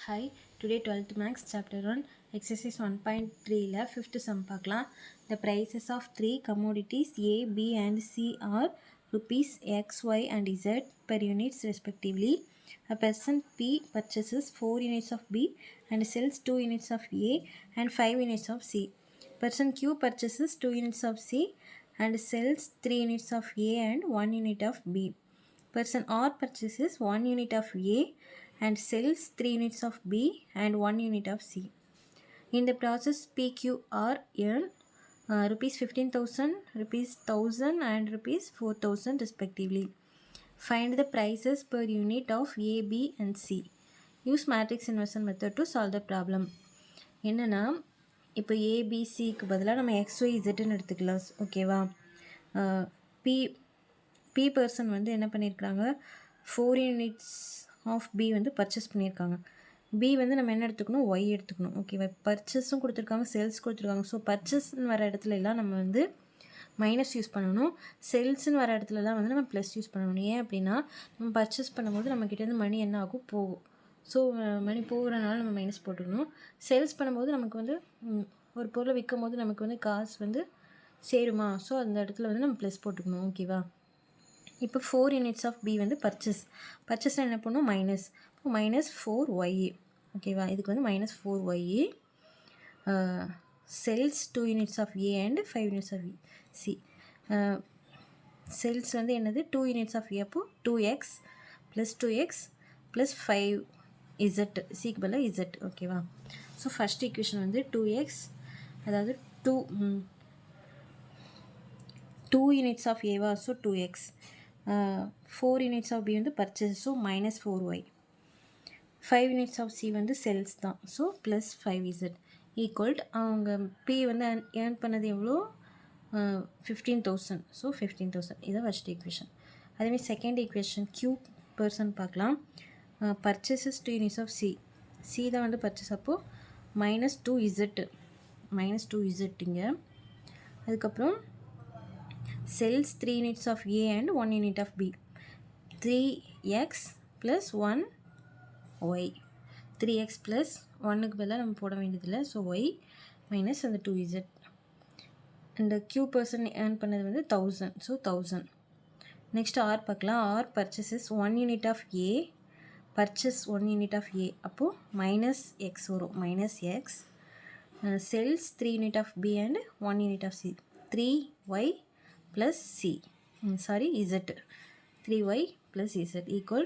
Hi, today 12th Max chapter 1 exercise 1.3 la 5th sum பார்க்கலாம். The prices of three commodities A, B and C are rupees X, Y and Z per units respectively. A person P purchases 4 units of B and sells 2 units of A and 5 units of C. Person Q purchases 2 units of C and sells 3 units of A and 1 unit of B. Person R purchases 1 unit of A and sells 3 units of B and 1 unit of C. In the process, PQR earn rupees 15,000, rupees 1,000 and rupees 4,000 respectively. Find the prices per unit of A, B and C. Use matrix inversion method to solve the problem. என்னென்னா இப்போ ஏபிசிக்கு பதிலாக நம்ம XYZன்னு எடுத்துக்கலாம். ஓகேவா? B B person வந்து என்ன பண்ணியிருக்கிறாங்க, 4 units of B வந்து பர்ச்சேஸ் பண்ணியிருக்காங்க. பி வந்து நம்ம என்ன எடுத்துக்கணும், ஒய் எடுத்துக்கணும். ஓகேவா? பர்ச்சேஸும் கொடுத்துருக்காங்க, சேல்ஸ் கொடுத்துருக்காங்க. ஸோ பர்ச்சேஸ்ன்னு வர இடத்துல எல்லாம் நம்ம வந்து மைனஸ் யூஸ் பண்ணணும். சேல்ஸ்ன்னு வர இடத்துலலாம் வந்து நம்ம ப்ளஸ் யூஸ் பண்ணணும். ஏன் அப்படின்னா நம்ம பர்ச்சேஸ் பண்ணும்போது நம்மக்கிட்டேருந்து மணி என்ன ஆகும், போகும். ஸோ மணி போகிறனால நம்ம மைனஸ் போட்டுக்கணும். சேல்ஸ் பண்ணும்போது நமக்கு வந்து ஒரு பொருளை விற்கும் போது நமக்கு வந்து காசு வந்து சேருமா, ஸோ அந்த இடத்துல வந்து நம்ம ப்ளஸ் போட்டுக்கணும். ஓகேவா? இப்போ 4 யூனிட்ஸ் ஆஃப் பி வந்து பர்ச்சேஸில் என்ன பண்ணணும், மைனஸ். இப்போ -4y. ஓகேவா? இதுக்கு வந்து -4y. Cells 2 units of A and 5 units of C. Cells வந்து என்னது, 2 யூனிட்ஸ் ஆஃப் ஏ. அப்போ 2x + 2x + 5z. சிக்கு பதிலாக z. ஓகேவா? ஸோ ஃபஸ்ட் ஈக்குவேஷன் வந்து 2x, அதாவது 2 units of A, so 2x. 4 units of B வந்து purchase, so -4y. 5 units of C வந்து சேல்ஸ் தான், ஸோ +5z ஈக்குவல் அவங்க பி வந்து ஏர்ன் பண்ணது எவ்வளோ, 15,000. ஸோ 15,000 இதான் ஃபஸ்ட் ஈக்குவேஷன். அதேமாதிரி செகண்ட் ஈக்குவேஷன் Q பர்சன் பார்க்கலாம். பர்ச்சேசஸ் 2 யூனிட்ஸ் ஆஃப் சி தான் வந்து பர்ச்சேஸ். அப்போது -2z இங்கே. அதுக்கப்புறம் sells 3 units of A and 1 unit of B. 3x plus 1y. 3x plus 1க்கு பதிலாக நம்ம போட வேண்டியதில்லை. ஸோ y minus அந்த 2z. அந்த Q person earn பண்ணது வந்து 1000. ஸோ 1000. நெக்ஸ்ட் R பார்க்கலாம். R purchases 1 unit of A. purchase 1 unit of A. அப்போது -x வரும். -x. sells 3 unit of B and 1 unit of C. 3y plus C. Z. 3y plus Z equal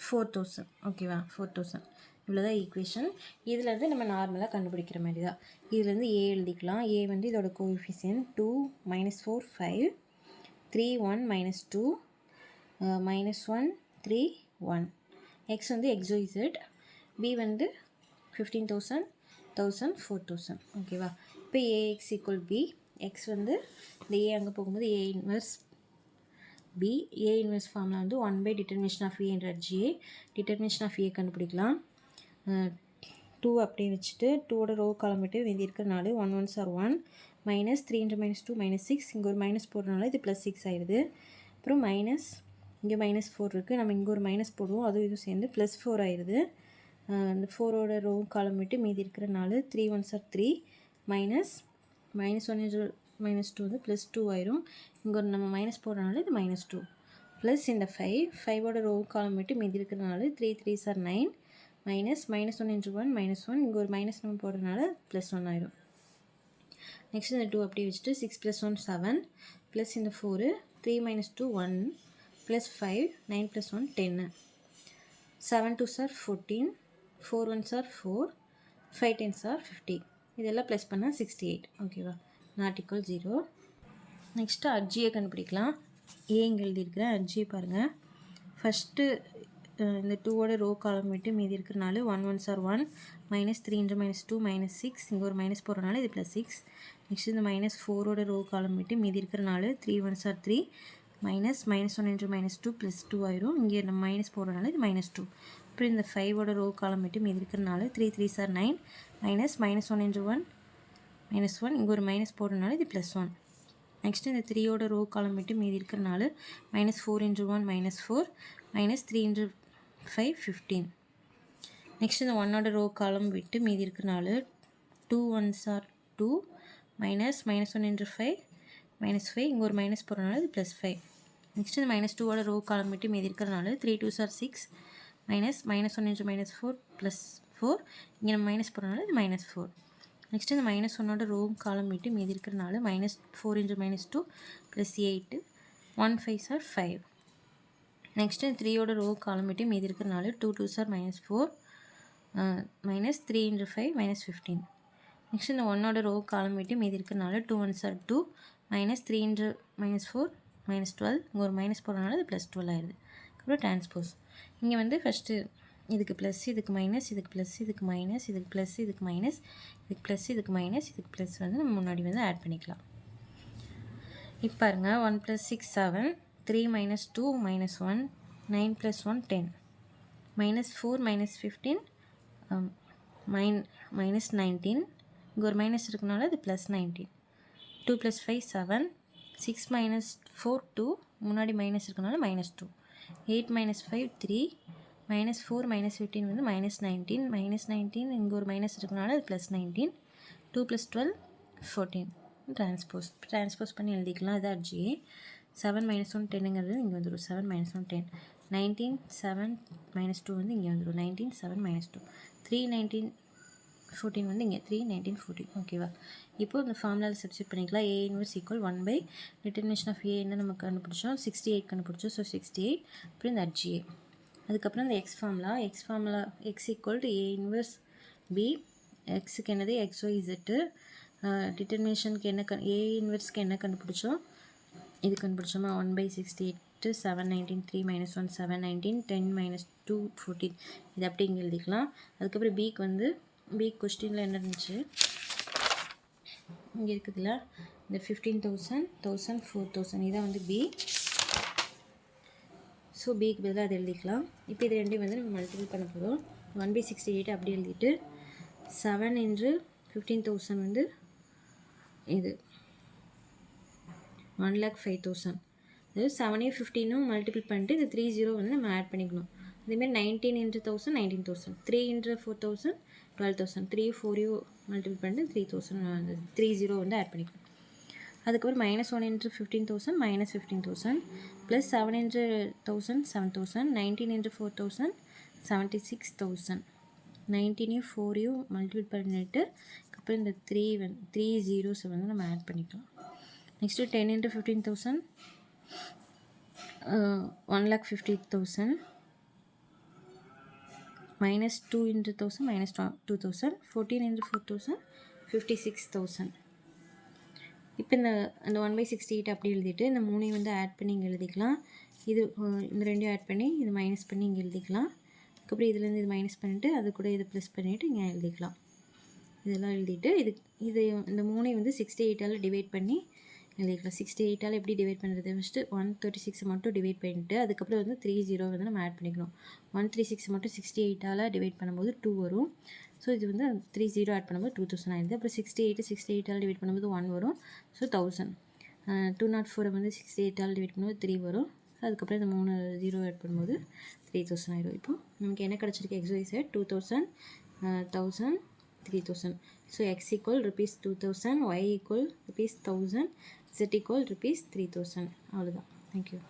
4,000. ஓகேவா? 4,000. இவ்வளோதான் equation. இதிலேருந்து நம்ம நார்மலாக கண்டுபிடிக்கிற மாதிரி தான். இதுலேருந்து ஏ எழுதிக்கலாம். ஏ வந்து இதோட கோஎஃபிஷியன்ட் 2 -4 5 3 1 -2 -1 3 1. எக்ஸ் வந்து XYZ. பி வந்து 15,000 1000 4,000. ஓகேவா? இப்போ ஏஎக்ஸ் ஈக்குவல் பி. எக்ஸ் வந்து இந்த ஏ அங்கே போகும்போது A inverse B. A inverse ஃபார்மில் வந்து 1/determination of A என்ற GA. determination of A கண்டுபிடிக்கலாம். 2 அப்படியே வச்சுட்டு 2ஓட ரோ காலம் விட்டு மீதி இருக்கிறனால 1 1s are 1 -3 × -2 -6. இங்கே ஒரு மைனஸ் போடுறதுனால இது +6 ஆயிடுது. அப்புறம் மைனஸ் இங்கே -4 இருக்குது. நம்ம இங்கே ஒரு மைனஸ் போடுவோம், அதுவும் இதுவும் சேர்ந்து +4 ஆயிடுது. அந்த 4ஓட ரோ காலம் விட்டு மீதி இருக்கிறனால 3 1s are 3 -1 -2 வந்து +2 ஆயிரும். இங்கே ஒரு நம்ம மைனஸ் போடுறதுனால இது -2 ப்ளஸ் இந்த 5ஓட ரோ காலம் விட்டு மீதி இருக்கிறனால 3 3s are 9 -1 × 1 -1. இங்கே ஒரு மைனஸ் நம்ம போடுறதுனால +1 ஆயிரும். நெக்ஸ்ட் இந்த 2 அப்படியே வச்சுட்டு 6 + 1 7 ப்ளஸ் இந்த 4 3 - 2 1 plus 5 9 + 1 10 7 2s are 14 4 1s are 4 5 10s are 50. இதெல்லாம் ப்ளஸ் பண்ணால் 68. ஓகேவா? Not equal 0. நெக்ஸ்ட்டு அட்ஜியை கண்டுபிடிக்கலாம். ஏ இங்கே எழுதியிருக்கிறேன். அட்ஜியை பாருங்கள். ஃபஸ்ட்டு இந்த 2ஓட ரோ காலம் விட்டு மீதி இருக்கிறனால 1 1s are 1 -3 × -2 -6. இங்கே ஒரு மைனஸ் போடுறதுனால இது +6. நெக்ஸ்ட் இந்த -4ஓட ரோ காலம் விட்டு மீதி இருக்கிறனால 3 1s are 3 -1 × -2 +2 ஆயிரும். இங்கே நம்ம மைனஸ் போடுறதுனால இது -2. அப்புறம் இந்த 5ஓட ரோ காலம் விட்டு மீதி இருக்கிறனால 3 3s are 9 -1 × 1 -1. இங்கே ஒரு மைனஸ் போடுறதுனால இது +1. நெக்ஸ்ட்டு இந்த 3ஓட ரோ காலம் விட்டு மீதி இருக்கிறனால -4 × 1 -4 -3 × 5 15. நெக்ஸ்ட் இந்த 1ஓட ரோ காலம் விட்டு மீதி இருக்க 4 2 1s are 2 minus -1 into 5 -5 இங்கே ஒரு மைனஸ் போகிறனால இது +5. நெக்ஸ்ட் இந்த -2ஓட ரோ காலம் விட்டு மீதி இருக்கிறனால 3 2s are 6 minus -1 into -4 +4 இங்கே நம்ம மைனஸ் போகிறனால இது -4. நெக்ஸ்ட் இந்த -1ஓட ரோ காலம் விட்டு மீதி இருக்கிறனால -4 into -2 +8 1 5s are 5. நெக்ஸ்ட் 3ஓட ரோ காலம் விட்டு மீதி இருக்கிறனால 2 2s are -4 minus 3 into 5 -15. Next இந்த 1ஓட ரோ காலம் விட்டு மீதி இருக்கிறனால 2 1s are 2 minus 3 into -4 -12 இங்கே ஒரு மைனஸ் போகிறனால இது +12 ஆயிடுது. அப்புறம் டிரான்ஸ்போஸ் இங்கே வந்து ஃபஸ்ட்டு இதுக்கு ப்ளஸ் இதுக்கு மைனஸ் இதுக்கு ப்ளஸ் இதுக்கு மைனஸ் இதுக்கு ப்ளஸ் இதுக்கு மைனஸ் இதுக்கு ப்ளஸ் இதுக்கு மைனஸ் இதுக்கு ப்ளஸ் வந்து நம்ம முன்னாடி வந்து ஆட் பண்ணிக்கலாம். இப்போ பாருங்க 1 + 6 7 3 - 2 -1 9 + 1 10 -4 -15 -19 இங்கே ஒரு மைனஸ் இருக்கனால இது +19 2 + 5 7 6 - 4 2 முன்னாடி மைனஸ் இருக்கனால -2 8 - 5 3 -4 -15 வந்து -19 -19 இங்கே ஒரு மைனஸ் இருக்கனால அது +19 2 + 12 14. டிரான்ஸ்போஸ் பண்ணி எழுதிக்கலாம். இது GA 7 - 1 10ங்கிறது இங்கே வந்துடும் 7 - 1 10 19 7 - 2 வந்து இங்கே வந்துடும் 19 7 - 2 3 19 14 வந்து இங்கே 3 19 14. ஓகேவா? இப்போ இந்த ஃபார்முலாவில் சப்ஸ்டிட் பண்ணிக்கலாம். A inverse equal 1 determination of A என்ன நம்ம கண்டுபிடிச்சோம் 68 கண்டுபிடிச்சோம். ஸோ 68 அப்புறம் இந்த GA. அதுக்கப்புறம் இந்த X formula X equal to A inverse B எக்ஸுக்கு என்னது XYZ டிட்டர்மினேஷனுக்கு என்ன A இன்வெர்ஸ்க்கு என்ன கண்டுபிடிச்சோம் இது கண்டுபிடிச்சோமா 1/68 7 19 3 - 1 7 19 10 - 2 14 இது அப்படி இங்கே எழுதிக்கலாம். அதுக்கப்புறம் பிக்கு வந்து பி கொஸ்டினில் என்ன இருந்துச்சு இங்கே இருக்குதுல்ல இந்த 15,000 1000 4000 இதான் வந்து பி. ஸோ பிக்கு பதிலாக அதை எழுதிக்கலாம். இப்போ இது ரெண்டையும் வந்து நம்ம மல்டிபிள் பண்ண போகிறோம். 1/68 அப்படி எழுதிட்டு 7 into 15,000 வந்து இது 1,05,000 அதாவது 7 15 மல்டிபிள் பண்ணிட்டு இது 30 வந்து நம்ம ஆட் பண்ணிக்கணும். அதேமாதிரி 19 into 1000 19,000 3 into 4,000 12,000 3 4 மல்டிபிள் பண்ணிட்டு 3,000 30 வந்து ஆட் பண்ணிக்கணும். அதுக்கப்புறம் -1 into 15,000 -15,000 + 7 into 1000 7,000 19 into 4,000 76,000 19 4 மல்டிபிள் பண்ணிவிட்டு அப்புறம் இந்த 3 zeros வந்து நம்ம ஆட் பண்ணிக்கலாம். Next 10 into 15,000 1,50,000 -2 into 1,000 -2,000 14 into 4,000 56,000. இப்போ இந்த 1/68 அப்படி எழுதிட்டு இந்த 3 வந்து ஆட் பண்ணி இங்கே எழுதிக்கலாம். இது இந்த ரெண்டையும் ஆட் பண்ணி இது மைனஸ் பண்ணி இங்கே எழுதிக்கலாம். அதுக்கப்புறம் இதுலேருந்து இது மைனஸ் பண்ணிவிட்டு அது கூட இது ப்ளஸ் பண்ணிவிட்டு இங்கே எழுதிக்கலாம். இதெல்லாம் எழுதிட்டு இது இந்த 3 வந்து 68ஆல் டிவைட் பண்ணி எழுதிக்கலாம். 68ஆல் எப்படி டிவைட் பண்ணுறது ஃபஸ்ட்டு 136 மட்டும் டிவைட் பண்ணிவிட்டு அதுக்கப்புறம் வந்து 30 வந்து நம்ம ஆட் பண்ணிக்கணும். 136 மட்டும் 68ஆல் டிவைட் பண்ணும்போது 2 வரும். ஸோ இது வந்து 30 ஆட் பண்ணும்போது 2000 ஆயிடுது. அப்புறம் 68ஆல் டிவைட் பண்ணும்போது 1 வரும். ஸோ 1000 204 வந்து 68ஆல் டிவைட் பண்ணும்போது 3 வரும். அதுக்கப்புறம் இந்த 3 0 ஆட் பண்ணும்போது 3000 ஆயிடும். இப்போ நமக்கு என்ன கிடச்சிருக்கு XYZ 2000 1000 3000. So x equal ₹2000, y equal ₹1000, z equal ₹3000. அவ்வளோதான். Thank you.